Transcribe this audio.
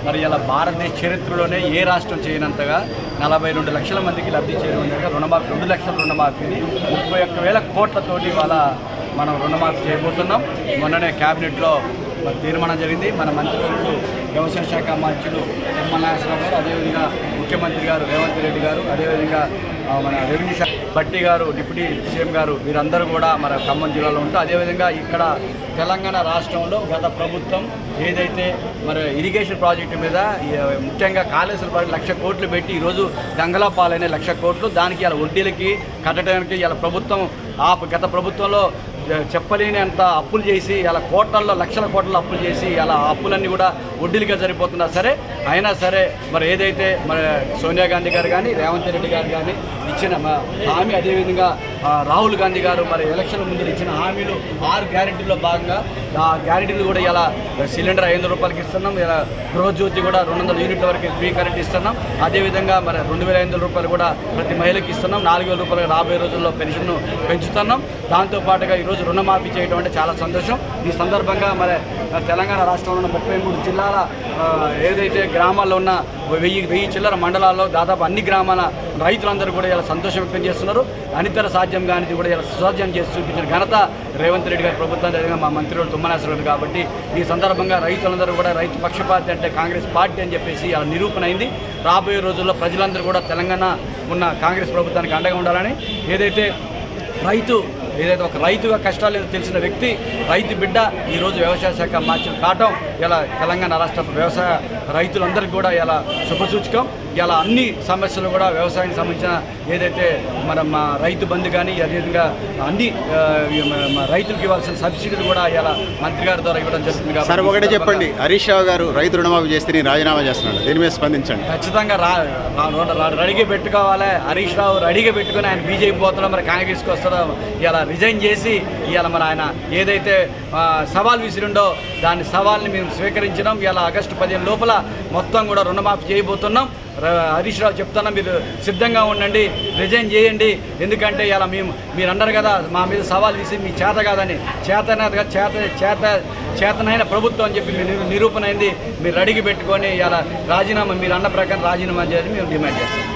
మరి ఇలా భారతదేశ చరిత్రలోనే ఏ రాష్ట్రం చేయనంతగా 42 లక్షల మందికి లబ్ధి చేరుకుండగా రుణమాఫీ 2 లక్షల రుణమాఫీని 31,000 కోట్లతోటి ఇవాళ మనం రుణమాఫీ చేయబోతున్నాం. మొన్ననే క్యాబినెట్లో తీర్మానం జరిగింది. మన మంత్రివర్యులు వ్యవసాయ శాఖ మంత్రులు తుమ్మల నాగేశ్వరరావు గారు, అదేవిధంగా ముఖ్యమంత్రి గారు రేవంత్ రెడ్డి గారు, అదేవిధంగా మన రెవెన్యూ శాఖ భట్టి గారు, డిప్యూటీ సీఎం గారు, వీరందరూ కూడా మన ఖమ్మం జిల్లాలో ఉంటారు. అదేవిధంగా ఇక్కడ తెలంగాణ రాష్ట్రంలో గత ప్రభుత్వం ఏదైతే మరి ఇరిగేషన్ ప్రాజెక్టు మీద ముఖ్యంగా కాళేశ్వరం ప్రాజెక్టు 1,00,000 కోట్లు పెట్టి ఈరోజు గంగలా పాలైన 1,00,000 కోట్లు దానికి ఇలా వడ్డీలకి కట్టడానికి ఇలా ప్రభుత్వం గత ప్రభుత్వంలో చెప్పలేని అంత అప్పులు చేసి అలా కోట్లలో లక్షల కోట్ల అప్పులు చేసి అలా అప్పులన్నీ కూడా వడ్డీలుగా సరిపోతున్నా సరే అయినా సరే మరి ఏదైతే మరి సోనియా గాంధీ గారు కానీ రేవంత్ రెడ్డి గారు కానీ ఇచ్చిన హామీ, అదేవిధంగా రాహుల్ గాంధీ గారు మరి ఎలక్షన్ ముందు ఇచ్చిన హామీలు 6 గ్యారెంటీల్లో భాగంగా ఆ గ్యారెంటీలు కూడా ఇలా సిలిండర్ 500 రూపాయలకి ఇస్తున్నాం, ఇలా గృహజ్యోతి కూడా 200 యూనిట్ల వరకు ఫ్రీ కరెంట్ ఇస్తున్నాం, అదేవిధంగా మరి 2,500 రూపాయలు కూడా ప్రతి మహిళకి ఇస్తున్నాం, 4,000 రూపాయలు రాబోయే రోజుల్లో పెన్షన్ను పెంచుతున్నాం. దాంతోపాటుగా ఈరోజు రుణమాఫీ చేయడం అంటే చాలా సంతోషం. ఈ సందర్భంగా మరి తెలంగాణ రాష్ట్రంలో ఉన్న 33 జిల్లాల ఏదైతే గ్రామాల్లో ఉన్న 1000 చిల్లర మండలాల్లో దాదాపు అన్ని గ్రామాల రైతులందరూ కూడా ఇలా సంతోషం వ్యక్తం చేస్తున్నారు. అనితర సాధ్యం కానిది కూడా ఇలా సుసాధ్యం చేసి చూపించిన ఘనత రేవంత్ రెడ్డి గారి ప్రభుత్వం, మా మంత్రులు తుమ్మల నాగేశ్వరరావు కాబట్టి ఈ సందర్భంగా రైతులందరూ కూడా రైతు పక్షపాతి అంటే కాంగ్రెస్ పార్టీ అని చెప్పేసి అలా నిరూపణ అయింది. రాబోయే రోజుల్లో ప్రజలందరూ కూడా తెలంగాణ ఉన్న కాంగ్రెస్ ప్రభుత్వానికి అండగా ఉండాలని, ఏదైతే ఒక రైతుగా కష్టాలు తెలిసిన వ్యక్తి, రైతు బిడ్డ ఈరోజు వ్యవసాయ శాఖ మార్చిన కావటం ఇలా తెలంగాణ రాష్ట్ర వ్యవసాయ రైతులందరికీ కూడా ఇలా శుభసూచకం. ఇలా అన్ని సమస్యలు కూడా వ్యవసాయానికి సంబంధించిన ఏదైతే మా రైతు బంధు కానీ అదేవిధంగా అన్ని రైతులకు ఇవ్వాల్సిన సబ్సిడీలు కూడా ఇలా మంత్రి గారి ద్వారా ఇవ్వడం జరుగుతుంది. సార్ ఒకటే చెప్పండి, హరీష్ రావు గారు రైతు రుణమాఫీ చేస్తే రాజీనామా చేస్తున్నాడు, దీని మీద స్పందించండి. ఖచ్చితంగా రెడీగా పెట్టుకోవాలి. హరీష్ రావు రెడీగా పెట్టుకుని ఆయన బీజేపీ పోతాడో మరి కాంగ్రెస్కి వస్తాడో ఇలా రిజైన్ చేసి ఇవాళ మరి ఆయన ఏదైతే సవాల్ విసిరిండో దాని సవాల్ని మేము స్వీకరించినాం. ఇలా ఆగస్టు 15 లోపల మొత్తం కూడా రుణమాఫీ చేయబోతున్నాం. హరీష్ రావు చెప్తున్నాం, మీరు సిద్ధంగా ఉండండి, రిజైన్ చేయండి. ఎందుకంటే ఇలా మీరు అన్నారు కదా మా మీద సవాల్ తీసి మీ చేత కాదని, చేతనైన ప్రభుత్వం అని చెప్పి నిరూపణ అయింది. మీరు రెడీగా పెట్టుకొని ఇలా రాజీనామా మీరు అన్న ప్రకారం రాజీనామా చేయాలని మేము డిమాండ్ చేస్తాం.